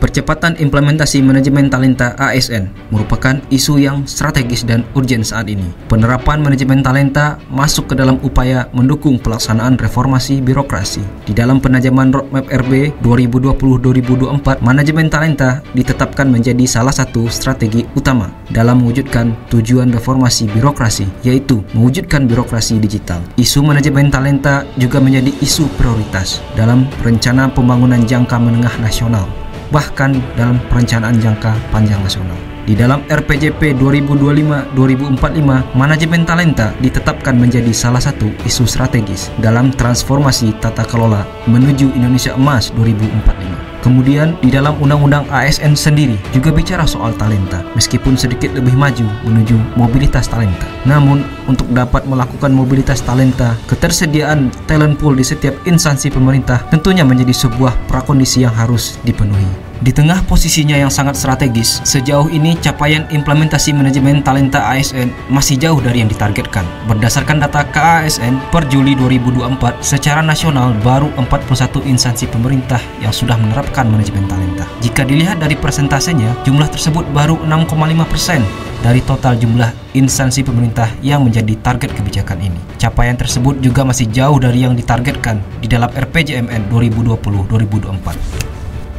Percepatan implementasi manajemen talenta ASN merupakan isu yang strategis dan urgen saat ini. Penerapan manajemen talenta masuk ke dalam upaya mendukung pelaksanaan reformasi birokrasi. Di dalam penajaman Roadmap RB 2020-2024, manajemen talenta ditetapkan menjadi salah satu strategi utama dalam mewujudkan tujuan reformasi birokrasi, yaitu mewujudkan birokrasi digital. Isu manajemen talenta juga menjadi isu prioritas dalam rencana pembangunan jangka menengah nasional, bahkan dalam perencanaan jangka panjang nasional. Di dalam RPJP 2025-2045, manajemen talenta ditetapkan menjadi salah satu isu strategis dalam transformasi tata kelola menuju Indonesia Emas 2045. Kemudian di dalam Undang-Undang ASN sendiri juga bicara soal talenta, meskipun sedikit lebih maju menuju mobilitas talenta. Namun, untuk dapat melakukan mobilitas talenta, ketersediaan talent pool di setiap instansi pemerintah tentunya menjadi sebuah prakondisi yang harus dipenuhi. Di tengah posisinya yang sangat strategis, sejauh ini capaian implementasi manajemen talenta ASN masih jauh dari yang ditargetkan. Berdasarkan data KASN per Juli 2024, secara nasional baru 41 instansi pemerintah yang sudah menerapkan manajemen talenta. Jika dilihat dari persentasenya, jumlah tersebut baru 6,5% dari total jumlah instansi pemerintah yang menjadi target kebijakan ini. Capaian tersebut juga masih jauh dari yang ditargetkan di dalam RPJMN 2020-2024.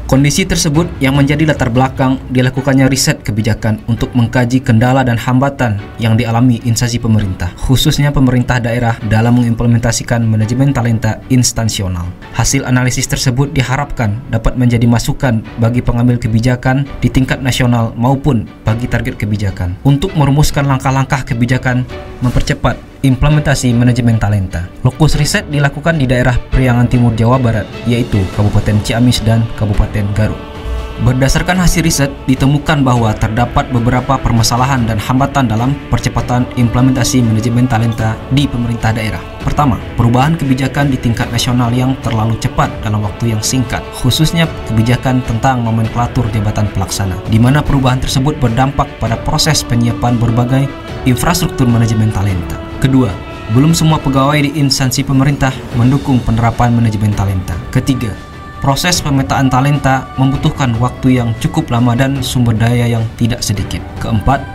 Kondisi tersebut yang menjadi latar belakang dilakukannya riset kebijakan untuk mengkaji kendala dan hambatan yang dialami instansi pemerintah, khususnya pemerintah daerah dalam mengimplementasikan manajemen talenta instansional. Hasil analisis tersebut diharapkan dapat menjadi masukan bagi pengambil kebijakan di tingkat nasional maupun bagi target kebijakan untuk merumuskan langkah-langkah kebijakan mempercepat implementasi manajemen talenta. Lokus riset dilakukan di daerah Priangan Timur Jawa Barat, yaitu Kabupaten Ciamis dan Kabupaten Garut. Berdasarkan hasil riset, ditemukan bahwa terdapat beberapa permasalahan dan hambatan dalam percepatan implementasi manajemen talenta di pemerintah daerah. Pertama, perubahan kebijakan di tingkat nasional yang terlalu cepat dalam waktu yang singkat, khususnya kebijakan tentang nomenklatur jabatan pelaksana, di mana perubahan tersebut berdampak pada proses penyiapan berbagai infrastruktur manajemen talenta. Kedua, belum semua pegawai di instansi pemerintah mendukung penerapan manajemen talenta. Ketiga, proses pemetaan talenta membutuhkan waktu yang cukup lama dan sumber daya yang tidak sedikit. Keempat,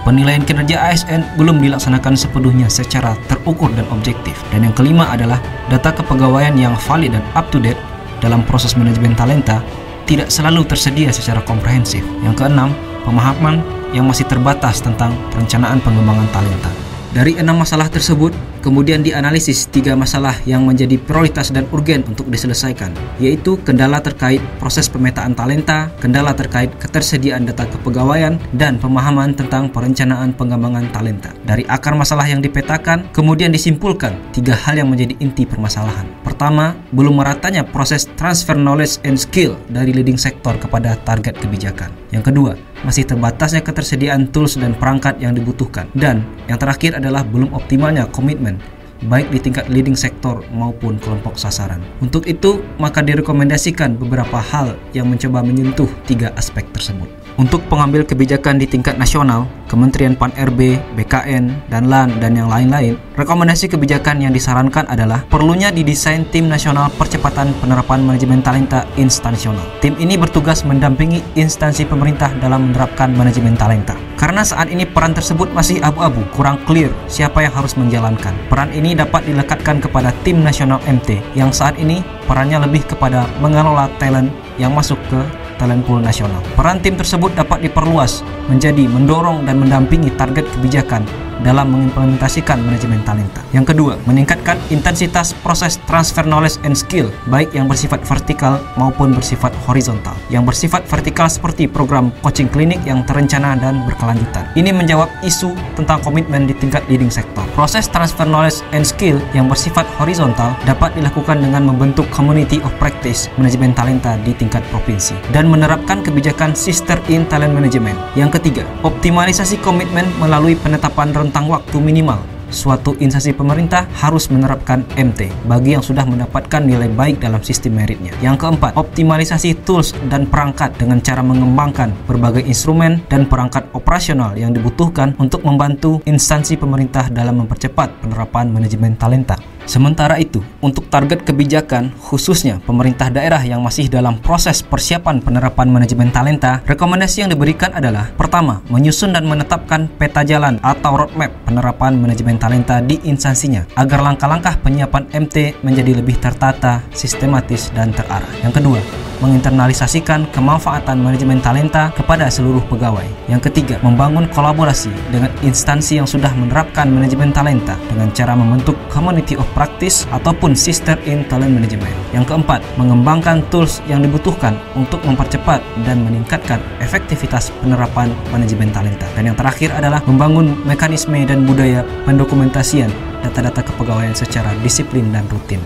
penilaian kinerja ASN belum dilaksanakan sepenuhnya secara terukur dan objektif. Dan yang kelima adalah data kepegawaian yang valid dan up to date dalam proses manajemen talenta tidak selalu tersedia secara komprehensif. Yang keenam, pemahaman yang masih terbatas tentang perencanaan pengembangan talenta. Dari 6 masalah tersebut, kemudian dianalisis 3 masalah yang menjadi prioritas dan urgen untuk diselesaikan, yaitu kendala terkait proses pemetaan talenta, kendala terkait ketersediaan data kepegawaian, dan pemahaman tentang perencanaan pengembangan talenta. Dari akar masalah yang dipetakan, kemudian disimpulkan 3 hal yang menjadi inti permasalahan. Pertama, belum meratanya proses transfer knowledge and skill dari leading sektor kepada target kebijakan. Yang kedua, masih terbatasnya ketersediaan tools dan perangkat yang dibutuhkan. Dan yang terakhir adalah belum optimalnya komitmen, baik di tingkat leading sektor maupun kelompok sasaran. Untuk itu, maka direkomendasikan beberapa hal yang mencoba menyentuh 3 aspek tersebut. Untuk pengambil kebijakan di tingkat nasional, Kementerian Pan-RB, BKN, dan LAN, dan yang lain-lain, rekomendasi kebijakan yang disarankan adalah perlunya didesain Tim Nasional Percepatan Penerapan Manajemen Talenta Instansional. Tim ini bertugas mendampingi instansi pemerintah dalam menerapkan manajemen talenta. Karena saat ini peran tersebut masih abu-abu, kurang clear siapa yang harus menjalankan. Peran ini dapat dilekatkan kepada Tim Nasional MT, yang saat ini perannya lebih kepada mengelola talent yang masuk ke talent pool nasional. Peran tim tersebut dapat diperluas menjadi mendorong dan mendampingi target kebijakan dalam mengimplementasikan manajemen talenta. Yang kedua, meningkatkan intensitas proses transfer knowledge and skill, baik yang bersifat vertikal maupun bersifat horizontal. Yang bersifat vertikal seperti program coaching klinik yang terencana dan berkelanjutan. Ini menjawab isu tentang komitmen di tingkat leading sektor. Proses transfer knowledge and skill yang bersifat horizontal dapat dilakukan dengan membentuk community of practice manajemen talenta di tingkat provinsi dan menerapkan kebijakan sister in talent management. Yang ketiga, optimalisasi komitmen melalui penetapan rentang waktu minimal. Suatu instansi pemerintah harus menerapkan MT bagi yang sudah mendapatkan nilai baik dalam sistem meritnya. Yang keempat, optimalisasi tools dan perangkat dengan cara mengembangkan berbagai instrumen dan perangkat operasional yang dibutuhkan untuk membantu instansi pemerintah dalam mempercepat penerapan manajemen talenta. Sementara itu, untuk target kebijakan, khususnya pemerintah daerah yang masih dalam proses persiapan penerapan manajemen talenta, rekomendasi yang diberikan adalah: pertama, menyusun dan menetapkan peta jalan atau roadmap penerapan manajemen talenta di instansinya, agar langkah-langkah penyiapan MT menjadi lebih tertata, sistematis, dan terarah. Yang kedua, menginternalisasikan kemanfaatan manajemen talenta kepada seluruh pegawai. Yang ketiga, membangun kolaborasi dengan instansi yang sudah menerapkan manajemen talenta dengan cara membentuk community of practice ataupun sister in talent management. Yang keempat, mengembangkan tools yang dibutuhkan untuk mempercepat dan meningkatkan efektivitas penerapan manajemen talenta. Dan yang terakhir adalah membangun mekanisme dan budaya pendokumentasian data-data kepegawaian secara disiplin dan rutin.